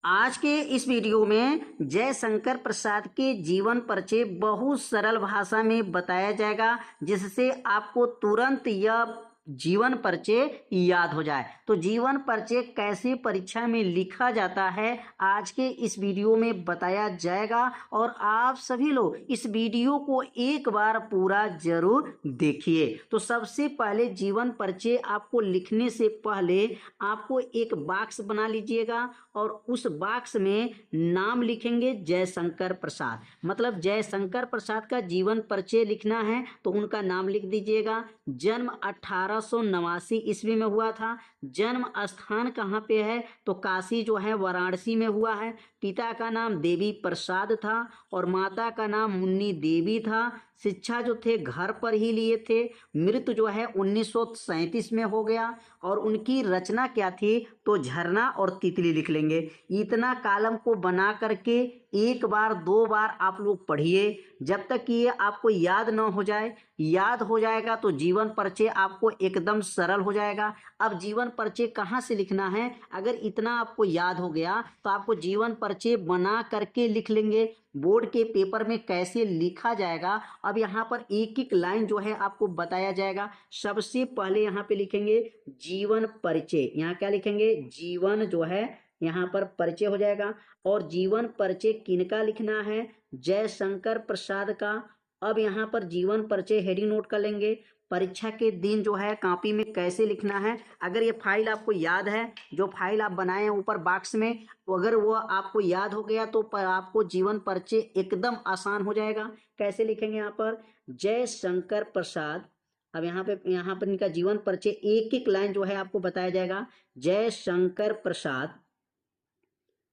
आज के इस वीडियो में जयशंकर प्रसाद के जीवन परिचय बहुत सरल भाषा में बताया जाएगा, जिससे आपको तुरंत यह जीवन परिचय याद हो जाए। तो जीवन परिचय कैसे परीक्षा में लिखा जाता है आज के इस वीडियो में बताया जाएगा, और आप सभी लोग इस वीडियो को एक बार पूरा जरूर देखिए। तो सबसे पहले जीवन परिचय आपको लिखने से पहले आपको एक बॉक्स बना लीजिएगा, और उस बॉक्स में नाम लिखेंगे जयशंकर प्रसाद। मतलब जयशंकर प्रसाद का जीवन परिचय लिखना है तो उनका नाम लिख दीजिएगा। जन्म 1889 ईस्वी में हुआ था। जन्म स्थान कहाँ पे है तो काशी जो है वाराणसी में हुआ है। पिता का नाम देवी प्रसाद था और माता का नाम मुन्नी देवी था। शिक्षा जो थे घर पर ही लिए थे। मृत्यु जो है 1937 में हो गया। और उनकी रचना क्या थी तो झरना और तितली लिख लेंगे। इतना कॉलम को बना करके एक बार दो बार आप लोग पढ़िए, जब तक कि ये आपको याद न हो जाए। याद हो जाएगा तो जीवन परिचय आपको एकदम सरल हो जाएगा। अब जीवन परिचय कहाँ से लिखना है, अगर इतना आपको याद हो गया तो आपको जीवन परिचय बना करके लिख लेंगे। बोर्ड के पेपर में कैसे लिखा जाएगा, अब यहाँ पर एक एक लाइन जो है आपको बताया जाएगा। सबसे पहले यहाँ पे लिखेंगे जीवन परिचय। यहाँ क्या लिखेंगे, जीवन जो है यहाँ पर परिचय हो जाएगा। और जीवन परिचय किनका लिखना है, जयशंकर प्रसाद का। अब यहाँ पर जीवन परिचय हेडिंग नोट कर लेंगे। परीक्षा के दिन जो है कॉपी में कैसे लिखना है, अगर ये फाइल आपको याद है, जो फाइल आप बनाए हैं ऊपर बॉक्स में, अगर वो आपको याद हो गया तो आपको जीवन परिचय एकदम आसान हो जाएगा। कैसे लिखेंगे यहाँ पर जयशंकर प्रसाद। अब यहाँ पर इनका जीवन परिचय एक एक लाइन जो है आपको बताया जाएगा। जयशंकर प्रसाद,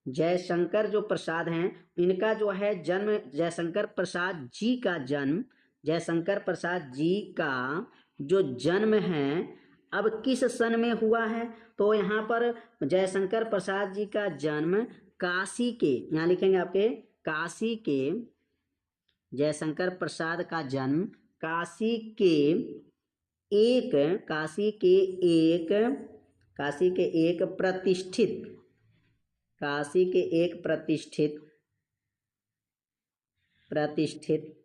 जयशंकर जो प्रसाद हैं इनका जो है जन्म, जयशंकर प्रसाद जी का जन्म, जयशंकर प्रसाद जी का जो जन्म है अब किस सन में हुआ है तो यहाँ पर जयशंकर प्रसाद जी का जन्म काशी के, यहाँ लिखेंगे आपके काशी के, जयशंकर प्रसाद का जन्म काशी के एक, काशी के एक, काशी के एक प्रतिष्ठित, काशी के एक प्रतिष्ठित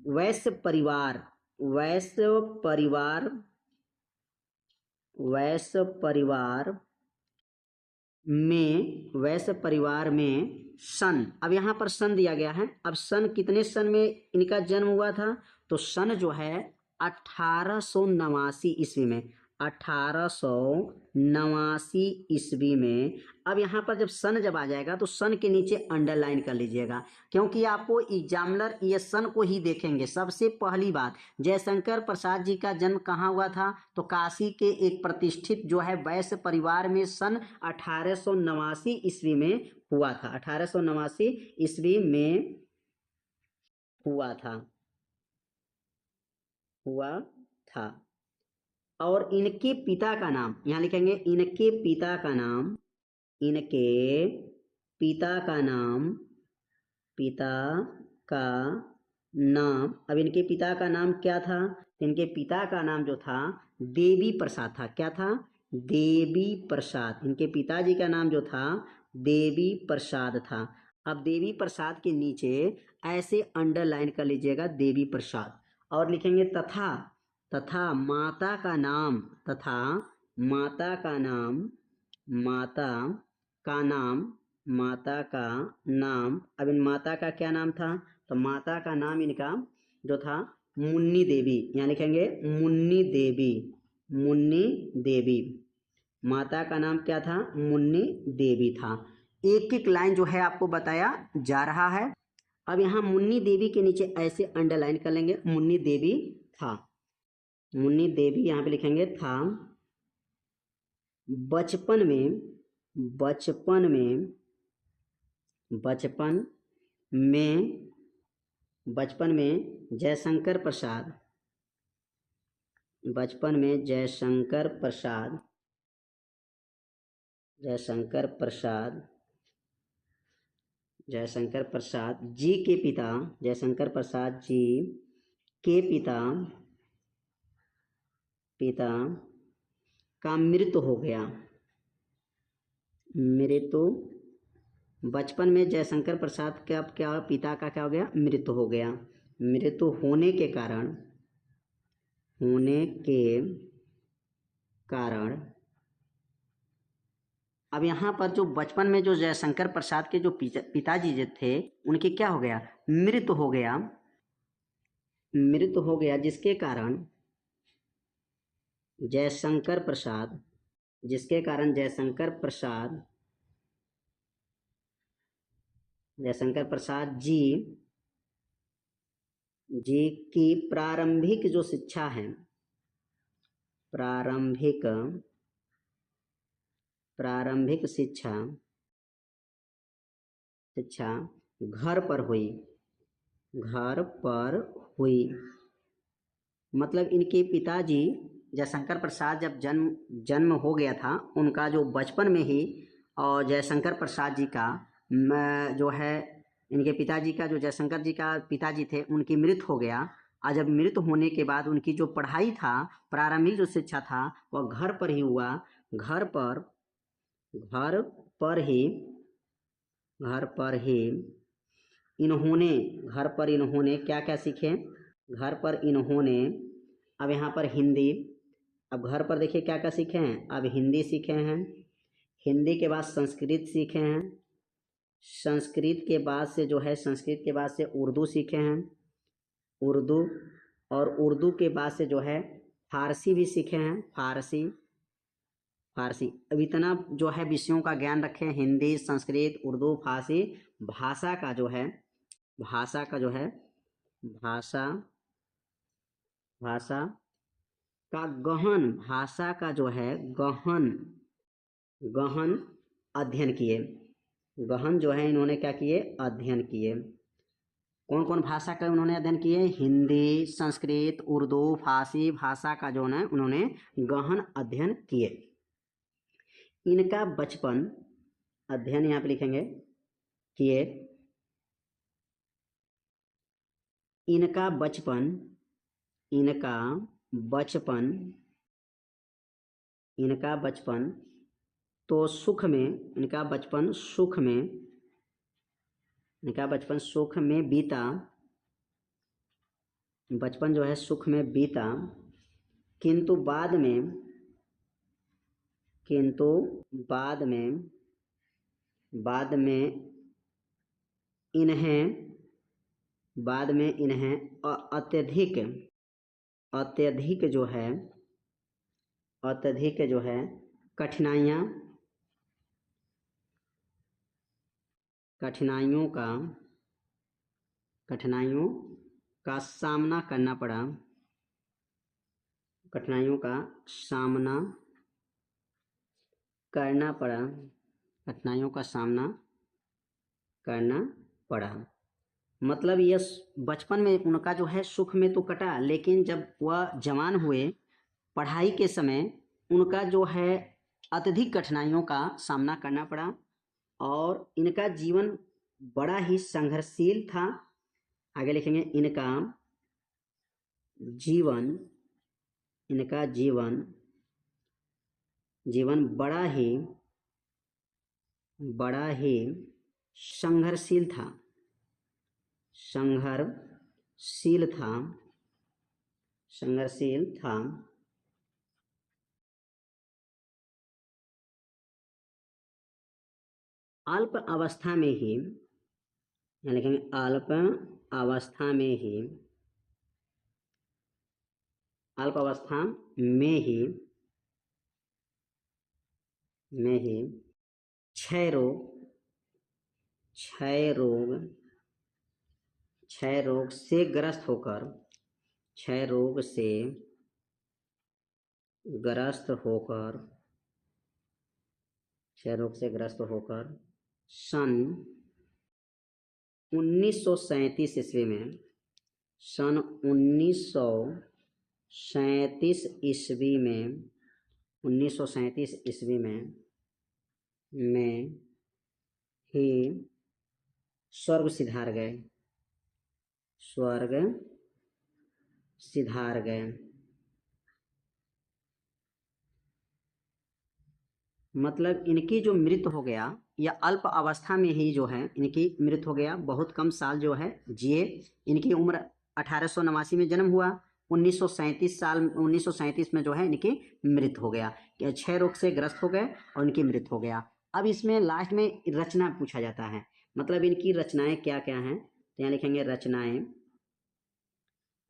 वैश्य परिवार, वैश्य परिवार, वैश्य परिवार में, वैश्य परिवार में सन, अब यहाँ पर सन दिया गया है। अब सन कितने सन में इनका जन्म हुआ था तो सन जो है 1889 ईस्वी में, 1889 ईस्वी में। अब यहाँ पर जब सन जब आ जाएगा तो सन के नीचे अंडरलाइन कर लीजिएगा, क्योंकि आपको एग्जामिनर ये सन को ही देखेंगे। सबसे पहली बात, जयशंकर प्रसाद जी का जन्म कहाँ हुआ था तो काशी के एक प्रतिष्ठित जो है वैश्य परिवार में सन 1889 ईस्वी में हुआ था। 1889 ईस्वी में हुआ था। और इनके पिता का नाम, यहाँ लिखेंगे इनके पिता का नाम, इनके पिता का नाम, पिता का नाम। अब इनके पिता का नाम क्या था, इनके पिता का नाम जो था देवी प्रसाद था। क्या था, देवी प्रसाद। इनके पिताजी का नाम जो था देवी प्रसाद था। अब देवी प्रसाद के नीचे ऐसे अंडरलाइन कर लीजिएगा देवी प्रसाद, और लिखेंगे तथा, तथा माता का नाम, तथा माता का नाम, माता का नाम, माता का नाम। अब इन माता का क्या नाम था तो माता का नाम इनका जो था मुन्नी देवी, यहाँ लिखेंगे मुन्नी देवी, मुन्नी देवी। माता का नाम क्या था, मुन्नी देवी था। एक एक लाइन जो है आपको बताया जा रहा है। अब यहाँ मुन्नी देवी के नीचे ऐसे अंडरलाइन कर लेंगे, मुन्नी देवी था, मुन्नी देवी यहाँ पे लिखेंगे था। बचपन में, बचपन में, बचपन में, बचपन में जयशंकर प्रसाद, बचपन में जयशंकर प्रसाद, जयशंकर प्रसाद, जयशंकर प्रसाद जी के पिता, जयशंकर प्रसाद जी के पिता, पिता का मृत्यु हो गया, मृत्यु बचपन में जयशंकर प्रसाद का क्या पिता का क्या हो गया, मृत्यु हो गया। मृत्यु होने के कारण अब यहाँ पर जो बचपन में जो जयशंकर प्रसाद के जो पिताजी जो थे उनके क्या हो गया, मृत्यु हो गया। मृत्यु हो गया जिसके कारण जयशंकर प्रसाद जी की प्रारंभिक जो शिक्षा है, प्रारंभिक शिक्षा घर पर हुई। मतलब इनके पिताजी जयशंकर प्रसाद जब जन्म हो गया था, उनका जो बचपन में ही और जयशंकर प्रसाद जी का जो है, इनके पिताजी का जो जयशंकर जी का पिताजी थे उनकी मृत्यु हो गया। और जब मृत्यु होने के बाद उनकी जो पढ़ाई था, प्रारंभिक जो शिक्षा था वह घर पर ही हुआ। घर पर ही इन्होंने क्या क्या सीखे, घर पर इन्होंने अब यहाँ पर हिंदी, अब घर पर देखिए क्या क्या सीखे हैं, अब हिंदी सीखे हैं, हिंदी के बाद संस्कृत सीखे हैं, संस्कृत के बाद से उर्दू सीखे हैं, उर्दू, और उर्दू के बाद से जो है फारसी भी सीखे हैं, फारसी। अब इतना जो है विषयों का ज्ञान रखे, हिंदी, संस्कृत, उर्दू, फारसी। भाषा का जो है भाषा का गहन अध्ययन किए। गहन जो है इन्होंने क्या किए, अध्ययन किए। कौन कौन भाषा का उन्होंने अध्ययन किए, हिंदी, संस्कृत, उर्दू, फारसी भाषा का जो है उन्होंने गहन अध्ययन किए। इनका बचपन, अध्ययन यहाँ पे लिखेंगे, किए। इनका बचपन तो सुख में बीता। बचपन जो है सुख में बीता, किंतु बाद में इन्हें अत्यधिक जो है कठिनाइयों का सामना करना पड़ा। मतलब ये बचपन में उनका जो है सुख में तो कटा, लेकिन जब वह जवान हुए, पढ़ाई के समय उनका जो है अत्यधिक कठिनाइयों का सामना करना पड़ा। और इनका जीवन बड़ा ही संघर्षशील था। आगे लिखेंगे, इनका जीवन बड़ा ही संघर्षशील था। अल्प अवस्था में ही, यहाँ लिखेंगे अल्प अवस्था में ही क्षय रोग से ग्रस्त होकर सन 1937 ईस्वी में ही स्वर्ग सिधार गए। मतलब इनकी जो मृत्यु हो गया या अल्प अवस्था में ही जो है इनकी मृत्यु हो गया, बहुत कम साल जो है जिए। इनकी उम्र 1889 में जन्म हुआ, 1937 में जो है इनकी मृत्यु हो गया। क्षय रोग से ग्रस्त हो गए और इनकी मृत्यु हो गया। अब इसमें लास्ट में रचना पूछा जाता है, मतलब इनकी रचनाएं क्या क्या हैं, तो यहाँ लिखेंगे रचनाएं।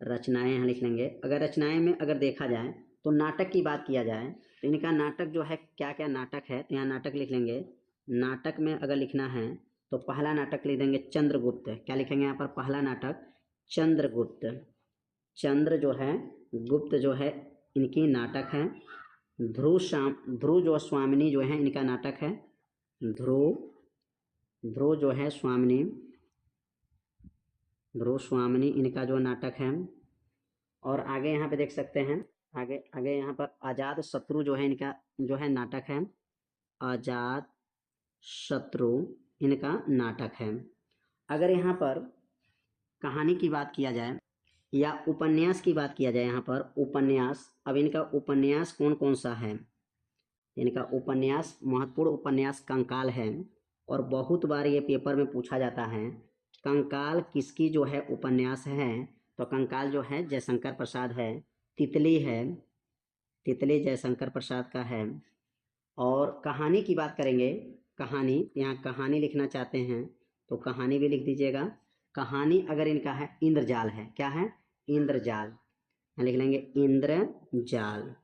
रचनाएं यहाँ लिख लेंगे। अगर रचनाएं में अगर देखा जाए तो नाटक की बात किया जाए तो इनका नाटक जो है क्या क्या नाटक है, तो यहाँ नाटक लिख लेंगे। नाटक में अगर लिखना है तो पहला नाटक लिख देंगे चंद्रगुप्त। क्या लिखेंगे यहाँ पर, पहला नाटक चंद्रगुप्त। चंद्र जो है, गुप्त जो है इनकी नाटक है। ध्रुव जो स्वामिनी जो है इनका नाटक है। ध्रुव जो है स्वामिनी, ध्रुव स्वामिनी इनका जो नाटक है। और आगे यहाँ पे देख सकते हैं, आगे आगे यहाँ पर अजात शत्रु जो है इनका जो है नाटक है। अजात शत्रु इनका नाटक है। अगर यहाँ पर कहानी की बात किया जाए या उपन्यास की बात किया जाए, यहाँ पर उपन्यास, अब इनका उपन्यास कौन कौन सा है, इनका उपन्यास महत्वपूर्ण उपन्यास कंकाल है। और बहुत बार ये पेपर में पूछा जाता है कंकाल किसकी जो है उपन्यास है, तो कंकाल जो है जयशंकर प्रसाद है। तितली है, तितली जयशंकर प्रसाद का है। और कहानी की बात करेंगे, कहानी, यहाँ कहानी लिखना चाहते हैं तो कहानी भी लिख दीजिएगा। कहानी अगर इनका है इंद्रजाल है, क्या है, इंद्रजाल, यहाँ लिख लेंगे इंद्रजाल।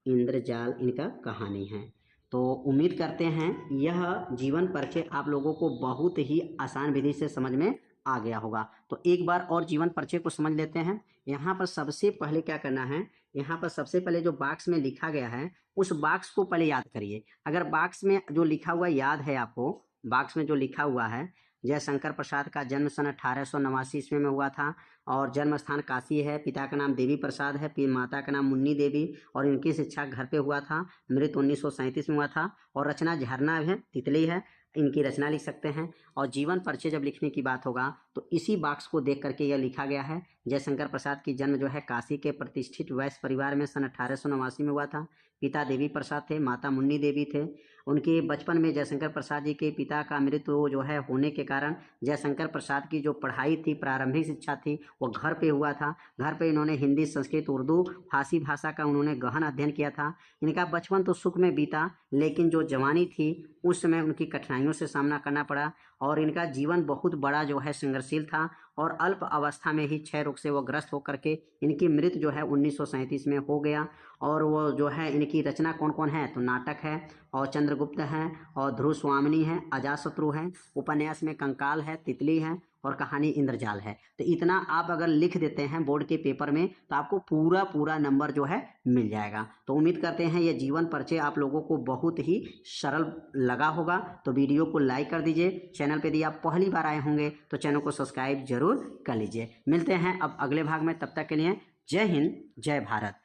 इंद्रजाल इनका कहानी है। तो उम्मीद करते हैं यह जीवन परिचय आप लोगों को बहुत ही आसान विधि से समझ में आ गया होगा। तो एक बार और जीवन परिचय को समझ लेते हैं। यहाँ पर सबसे पहले क्या करना है, यहाँ पर सबसे पहले जो बॉक्स में लिखा गया है उस बॉक्स को पहले याद करिए। अगर बॉक्स में जो लिखा हुआ याद है आपको, बॉक्स में जो लिखा हुआ है, जयशंकर प्रसाद का जन्म सन 1889 ईस्वी में हुआ था और जन्म स्थान काशी है। पिता का नाम देवी प्रसाद है, फिर माता का नाम मुन्नी देवी, और इनकी शिक्षा घर पे हुआ था। मृत्यु 1937 में हुआ था। और रचना झरना है, तितली है, इनकी रचना लिख सकते हैं। और जीवन परिचय जब लिखने की बात होगा तो इसी बॉक्स को देख करके यह लिखा गया है। जयशंकर प्रसाद की जन्म जो है काशी के प्रतिष्ठित वैश्य परिवार में सन 1889 में हुआ था। पिता देवी प्रसाद थे, माता मुन्नी देवी थे। उनके बचपन में जयशंकर प्रसाद जी के पिता का मृत्यु जो है होने के कारण जयशंकर प्रसाद की जो पढ़ाई थी, प्रारंभिक शिक्षा थी, वो घर पे हुआ था। घर पे इन्होंने हिंदी, संस्कृत, उर्दू, फारसी भाषा का उन्होंने गहन अध्ययन किया था। इनका बचपन तो सुख में बीता, लेकिन जो जवानी थी उस समय उनकी कठिनाइयों से सामना करना पड़ा और इनका जीवन बहुत बड़ा जो है संघर्षशील था। और अल्प अवस्था में ही क्षय रोग से वो ग्रस्त होकर के इनकी मृत्यु जो है 1937 में हो गया। और वो जो है इनकी रचना कौन कौन है, तो नाटक है और चंद्रगुप्त है और ध्रुव स्वामिनी है, अजातशत्रु है, उपन्यास में कंकाल है, तितली है और कहानी इंद्रजाल है। तो इतना आप अगर लिख देते हैं बोर्ड के पेपर में तो आपको पूरा पूरा नंबर जो है मिल जाएगा। तो उम्मीद करते हैं ये जीवन परिचय आप लोगों को बहुत ही सरल लगा होगा। तो वीडियो को लाइक कर दीजिए। चैनल पे यदि आप पहली बार आए होंगे तो चैनल को सब्सक्राइब जरूर कर लीजिए। मिलते हैं अब अगले भाग में, तब तक के लिए जय हिंद, जय भारत।